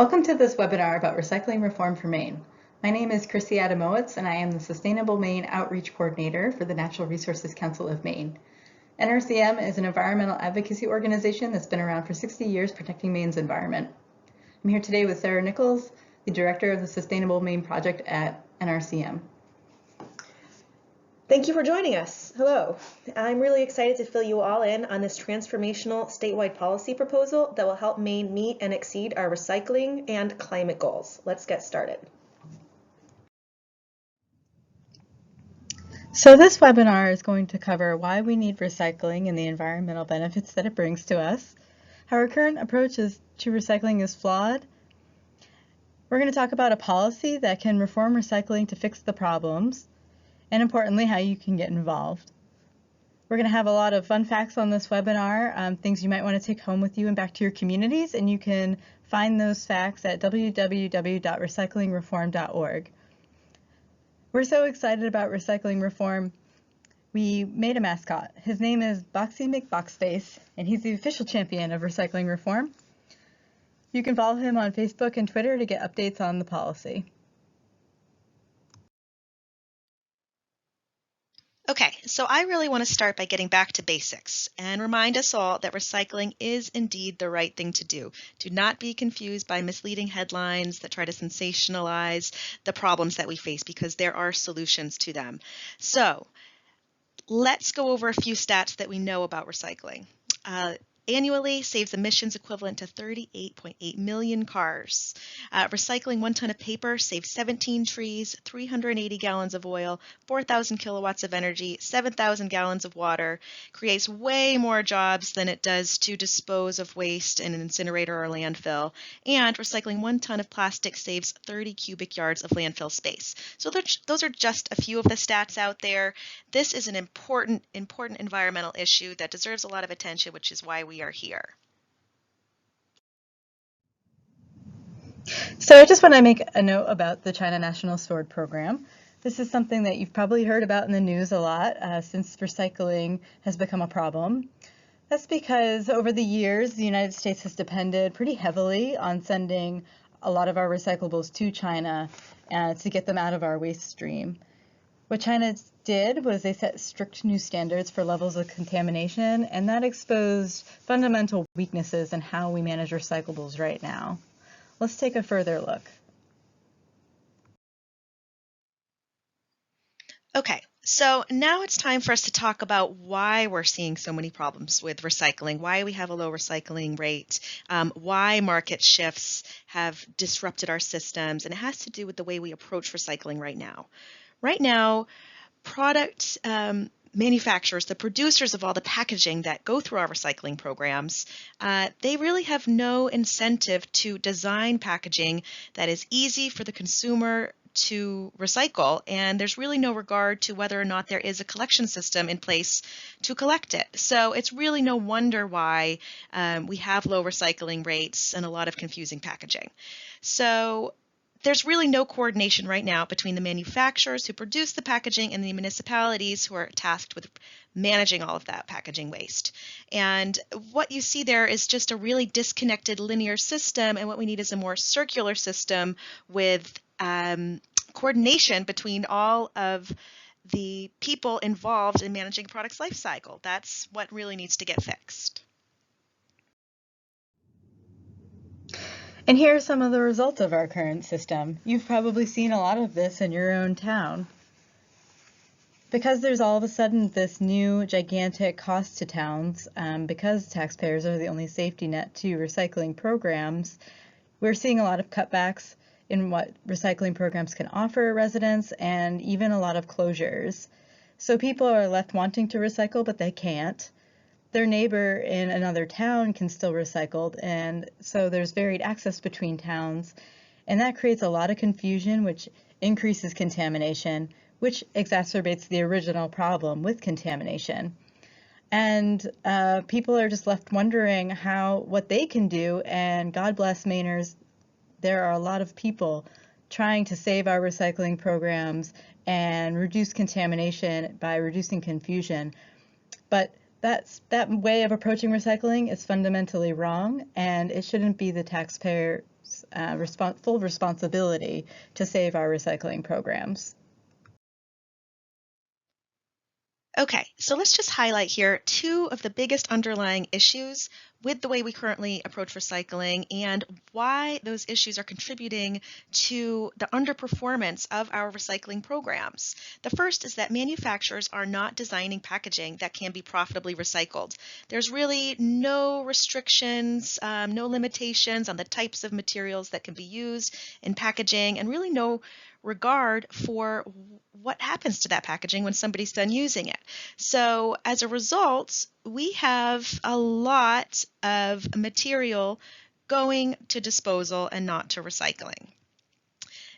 Welcome to this webinar about recycling reform for Maine. My name is Chrissy Adamowitz and I am the Sustainable Maine Outreach Coordinator for the Natural Resources Council of Maine. NRCM is an environmental advocacy organization that's been around for 60 years protecting Maine's environment. I'm here today with Sarah Nichols, the Director of the Sustainable Maine Project at NRCM. Thank you for joining us. Hello. I'm really excited to fill you all in on this transformational statewide policy proposal that will help Maine meet and exceed our recycling and climate goals. Let's get started. So this webinar is going to cover why we need recycling and the environmental benefits that it brings to us, how our current approach to recycling is flawed. We're going to talk about a policy that can reform recycling to fix the problems, and importantly, how you can get involved. We're going to have a lot of fun facts on this webinar, things you might want to take home with you and back to your communities, and you can find those facts at www.recyclingreform.org. We're so excited about recycling reform, we made a mascot. His name is Boxy McBoxface, and he's the official champion of recycling reform. You can follow him on Facebook and Twitter to get updates on the policy. Okay, so I really want to start by getting back to basics and remind us all that recycling is indeed the right thing to do. Do not be confused by misleading headlines that try to sensationalize the problems that we face, because there are solutions to them. So let's go over a few stats that we know about recycling. Annually saves emissions equivalent to 38.8 million cars. Recycling 1 ton of paper saves 17 trees, 380 gallons of oil, 4,000 kilowatts of energy, 7,000 gallons of water, creates way more jobs than it does to dispose of waste in an incinerator or landfill. And recycling 1 ton of plastic saves 30 cubic yards of landfill space. So those are just a few of the stats out there. This is an important environmental issue that deserves a lot of attention, which is why we are here. So I just want to make a note about the China National Sword Program. This is something that you've probably heard about in the news a lot since recycling has become a problem. That's because over the years, the United States has depended pretty heavily on sending a lot of our recyclables to China to get them out of our waste stream. What China did was they set strict new standards for levels of contamination, and that exposed fundamental weaknesses in how we manage recyclables right now. Let's take a further look. Okay, so now it's time for us to talk about why we're seeing so many problems with recycling, why we have a low recycling rate, why market shifts have disrupted our systems, and it has to do with the way we approach recycling right now. Right now, product manufacturers, the producers of all the packaging that go through our recycling programs, they really have no incentive to design packaging that is easy for the consumer to recycle, and there's really no regard to whether or not there is a collection system in place to collect it. So it's really no wonder why we have low recycling rates and a lot of confusing packaging. So there's really no coordination right now between the manufacturers who produce the packaging and the municipalities who are tasked with managing all of that packaging waste. And what you see there is just a really disconnected linear system, and what we need is a more circular system with coordination between all of the people involved in managing a product's life cycle. That's what really needs to get fixed. And here are some of the results of our current system. You've probably seen a lot of this in your own town. Because there's all of a sudden this new gigantic cost to towns, because taxpayers are the only safety net to recycling programs, we're seeing a lot of cutbacks in what recycling programs can offer residents, and even a lot of closures. So people are left wanting to recycle, but they can't. Their neighbor in another town can still recycle, and so there's varied access between towns, and that creates a lot of confusion, which increases contamination, which exacerbates the original problem with contamination. And people are just left wondering what they can do, and God bless Mainers, there are a lot of people trying to save our recycling programs and reduce contamination by reducing confusion. But that way of approaching recycling is fundamentally wrong, and it shouldn't be the taxpayer's full responsibility to save our recycling programs. Okay, so let's just highlight here two of the biggest underlying issues with the way we currently approach recycling and why those issues are contributing to the underperformance of our recycling programs. The first is that manufacturers are not designing packaging that can be profitably recycled. There's really no restrictions, no limitations on the types of materials that can be used in packaging, and really no regard for what happens to that packaging when somebody's done using it. So as a result, we have a lot of material going to disposal and not to recycling.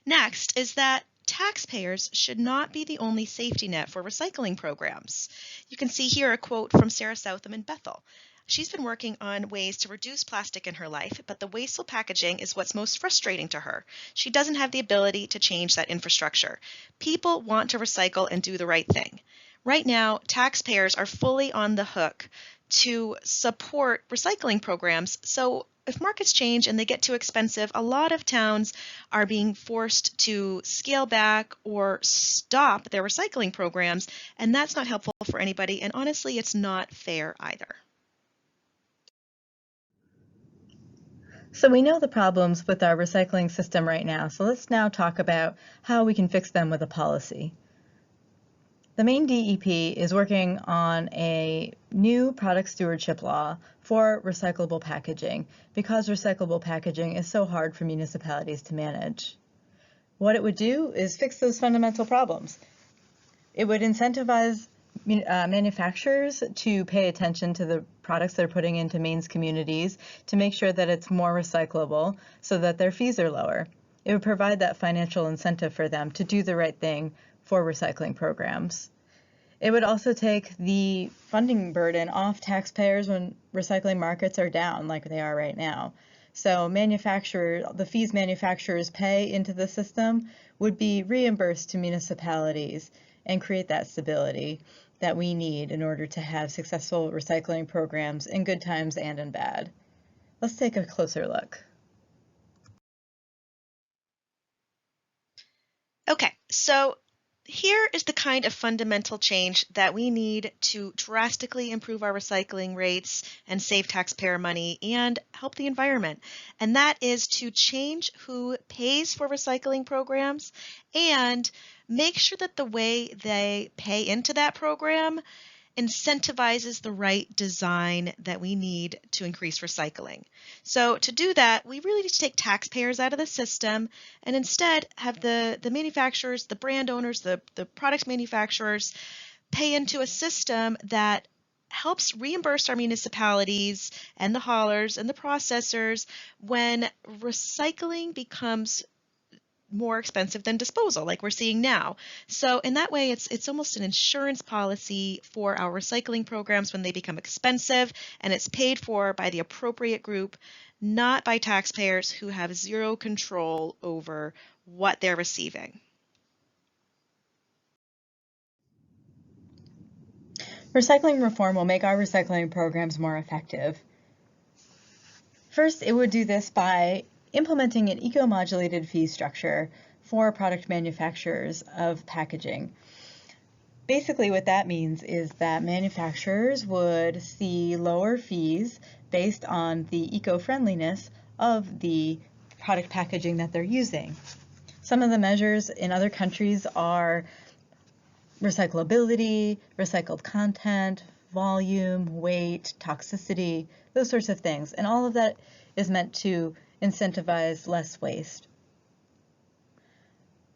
Next is that taxpayers should not be the only safety net for recycling programs. You can see here a quote from Sarah Southam in Bethel. She's been working on ways to reduce plastic in her life, but the wasteful packaging is what's most frustrating to her. She doesn't have the ability to change that infrastructure. People want to recycle and do the right thing. Right now, taxpayers are fully on the hook to support recycling programs. So if markets change and they get too expensive, a lot of towns are being forced to scale back or stop their recycling programs, and that's not helpful for anybody, and honestly, it's not fair either. So we know the problems with our recycling system right now, so let's now talk about how we can fix them with a policy. The Maine DEP is working on a new product stewardship law for recyclable packaging because recyclable packaging is so hard for municipalities to manage. What it would do is fix those fundamental problems. It would incentivize manufacturers to pay attention to the products they're putting into Maine's communities to make sure that it's more recyclable so that their fees are lower. It would provide that financial incentive for them to do the right thing for recycling programs. It would also take the funding burden off taxpayers when recycling markets are down like they are right now. So the fees manufacturers pay into the system would be reimbursed to municipalities and create that stability that we need in order to have successful recycling programs in good times and in bad. Let's take a closer look. Okay, so here is the kind of fundamental change that we need to drastically improve our recycling rates and save taxpayer money and help the environment. And that is to change who pays for recycling programs and make sure that the way they pay into that program incentivizes the right design that we need to increase recycling. So to do that, we really need to take taxpayers out of the system and instead have the manufacturers, the brand owners, the product manufacturers pay into a system that helps reimburse our municipalities and the haulers and the processors when recycling becomes more expensive than disposal, like we're seeing now. So in that way, it's almost an insurance policy for our recycling programs when they become expensive, and it's paid for by the appropriate group, not by taxpayers who have zero control over what they're receiving. Recycling reform will make our recycling programs more effective. First, it would do this by implementing an eco-modulated fee structure for product manufacturers of packaging. Basically, what that means is that manufacturers would see lower fees based on the eco-friendliness of the product packaging that they're using. Some of the measures in other countries are recyclability, recycled content, volume, weight, toxicity, those sorts of things. And all of that is meant to incentivize less waste.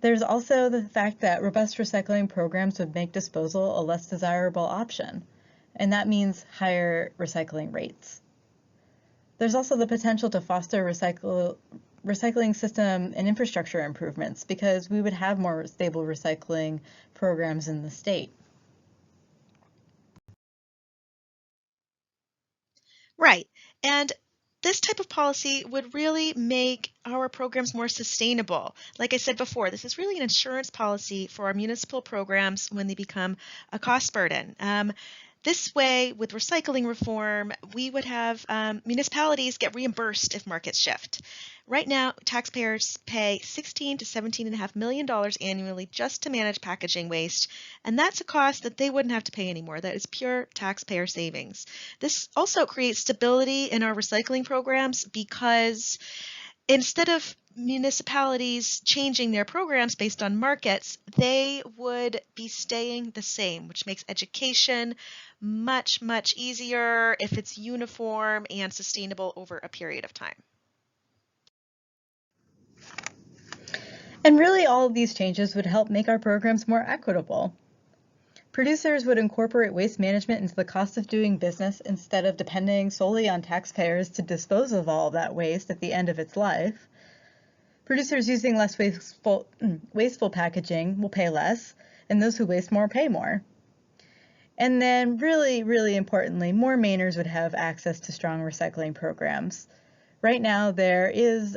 There's also the fact that robust recycling programs would make disposal a less desirable option, and that means higher recycling rates. There's also the potential to foster recycling system and infrastructure improvements because we would have more stable recycling programs in the state. Right. And this type of policy would really make our programs more sustainable. Like I said before, this is really an insurance policy for our municipal programs when they become a cost burden. This way, with recycling reform, we would have municipalities get reimbursed if markets shift. Right now, taxpayers pay $16 to $17.5 million annually just to manage packaging waste, and that's a cost that they wouldn't have to pay anymore. That is pure taxpayer savings. This also creates stability in our recycling programs because instead of municipalities changing their programs based on markets, they would be staying the same, which makes education much, much easier if it's uniform and sustainable over a period of time. And really, all of these changes would help make our programs more equitable. Producers would incorporate waste management into the cost of doing business instead of depending solely on taxpayers to dispose of all of that waste at the end of its life. Producers using less wasteful packaging will pay less, and those who waste more pay more. And then really, really importantly, more Mainers would have access to strong recycling programs. Right now, there is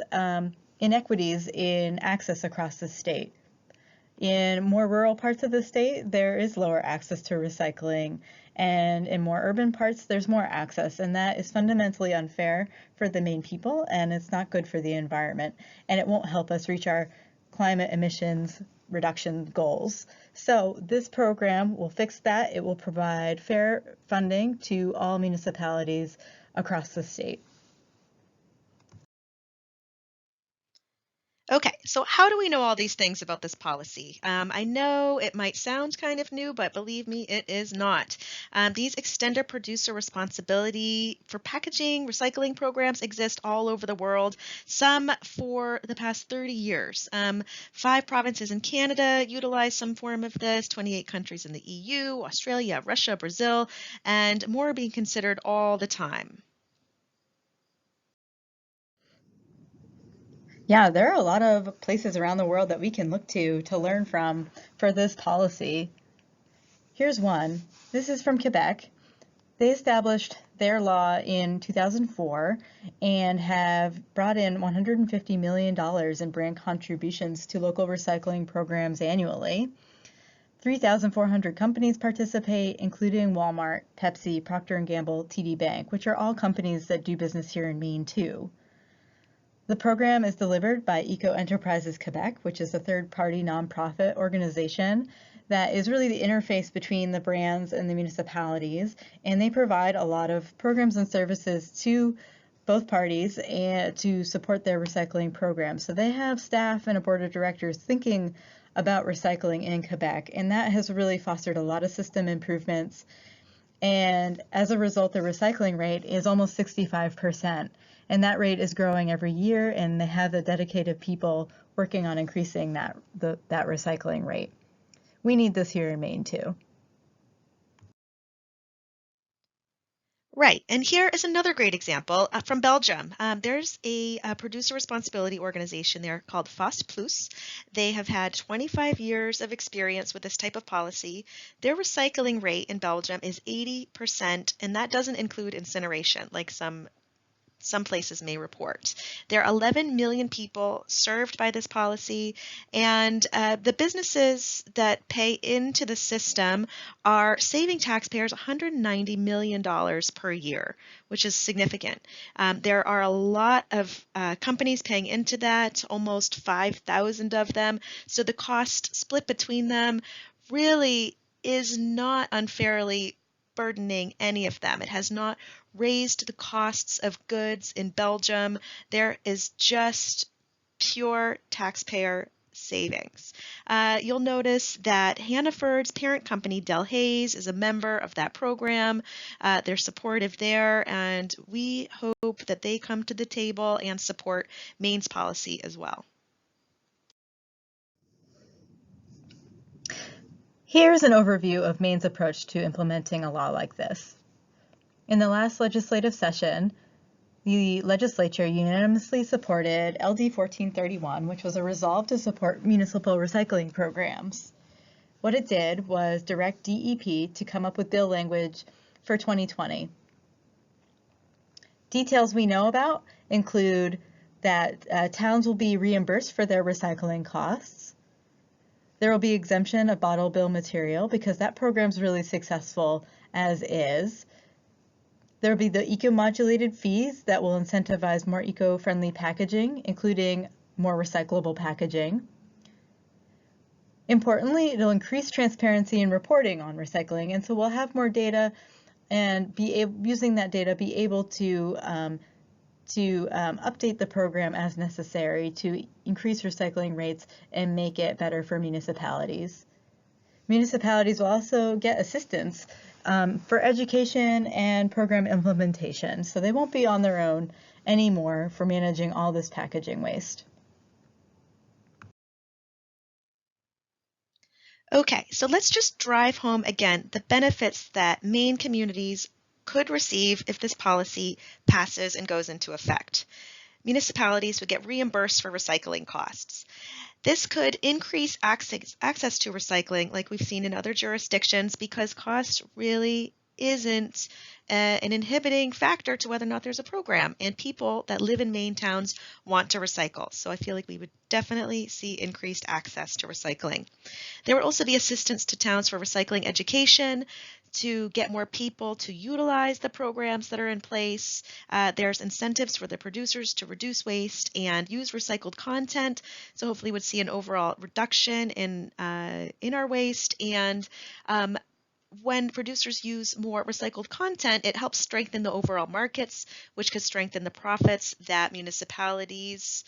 inequities in access across the state. In more rural parts of the state, there is lower access to recycling, and in more urban parts, there's more access, and that is fundamentally unfair for the Maine people, and it's not good for the environment, and it won't help us reach our climate emissions reduction goals. So this program will fix that. It will provide fair funding to all municipalities across the state. Okay, so how do we know all these things about this policy? I know it might sound kind of new, but believe me, it is not. These extended producer responsibility for packaging, recycling programs exist all over the world, some for the past 30 years. 5 provinces in Canada utilize some form of this, 28 countries in the EU, Australia, Russia, Brazil, and more are being considered all the time. Yeah, there are a lot of places around the world that we can look to learn from for this policy. Here's one. This is from Quebec. They established their law in 2004 and have brought in $150 million in brand contributions to local recycling programs annually. 3,400 companies participate, including Walmart, Pepsi, Procter & Gamble, TD Bank, which are all companies that do business here in Maine too. The program is delivered by Eco Enterprises Quebec, which is a third-party nonprofit organization that is really the interface between the brands and the municipalities, and they provide a lot of programs and services to both parties and to support their recycling programs. So they have staff and a board of directors thinking about recycling in Quebec, and that has really fostered a lot of system improvements. And as a result, the recycling rate is almost 65%. And that rate is growing every year, and they have the dedicated people working on increasing that recycling rate. We need this here in Maine too. Right, and here is another great example from Belgium. There's a producer responsibility organization there called Fast Plus. They have had 25 years of experience with this type of policy. Their recycling rate in Belgium is 80%, and that doesn't include incineration, like some places may report. There are 11 million people served by this policy, and the businesses that pay into the system are saving taxpayers $190 million per year, which is significant. There are a lot of companies paying into that, almost 5,000 of them, so the cost split between them really is not unfairly burdening any of them. It has not raised the costs of goods in Belgium. There is just pure taxpayer savings. You'll notice that Hannaford's parent company, Delhaize, is a member of that program. They're supportive there, and we hope that they come to the table and support Maine's policy as well. Here's an overview of Maine's approach to implementing a law like this. In the last legislative session, the legislature unanimously supported LD 1431, which was a resolve to support municipal recycling programs. What it did was direct DEP to come up with bill language for 2020. Details we know about include that towns will be reimbursed for their recycling costs. There will be exemption of bottle bill material because that program's really successful as is. There will be the eco-modulated fees that will incentivize more eco-friendly packaging, including more recyclable packaging. Importantly, it'll increase transparency and reporting on recycling, and so we'll have more data and using that data, be able to update the program as necessary to increase recycling rates and make it better for municipalities. Municipalities will also get assistance for education and program implementation, so they won't be on their own anymore for managing all this packaging waste. Okay, so let's just drive home again the benefits that Maine communities could receive if this policy passes and goes into effect. Municipalities would get reimbursed for recycling costs. This could increase access to recycling like we've seen in other jurisdictions because cost really isn't an inhibiting factor to whether or not there's a program, and people that live in Maine towns want to recycle. So I feel like we would definitely see increased access to recycling. There would also be assistance to towns for recycling education to get more people to utilize the programs that are in place. There's incentives for the producers to reduce waste and use recycled content. So hopefully we'd see an overall reduction in our waste. And when producers use more recycled content, it helps strengthen the overall markets, which could strengthen the profits that municipalities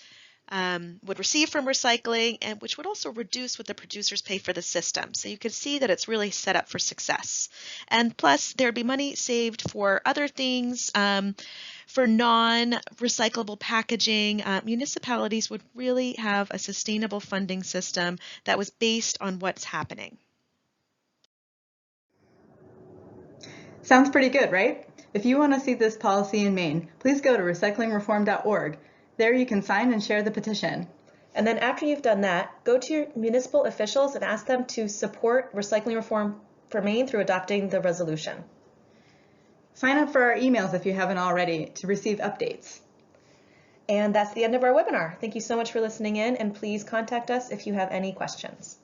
would receive from recycling, and which would also reduce what the producers pay for the system. So you could see that it's really set up for success. And plus, there'd be money saved for other things. For non-recyclable packaging, municipalities would really have a sustainable funding system that was based on what's happening. Sounds pretty good, right? If you want to see this policy in Maine, please go to recyclingreform.org. There you can sign and share the petition. And then after you've done that, go to your municipal officials and ask them to support recycling reform for Maine through adopting the resolution. Sign up for our emails if you haven't already to receive updates. And that's the end of our webinar. Thank you so much for listening in, and please contact us if you have any questions.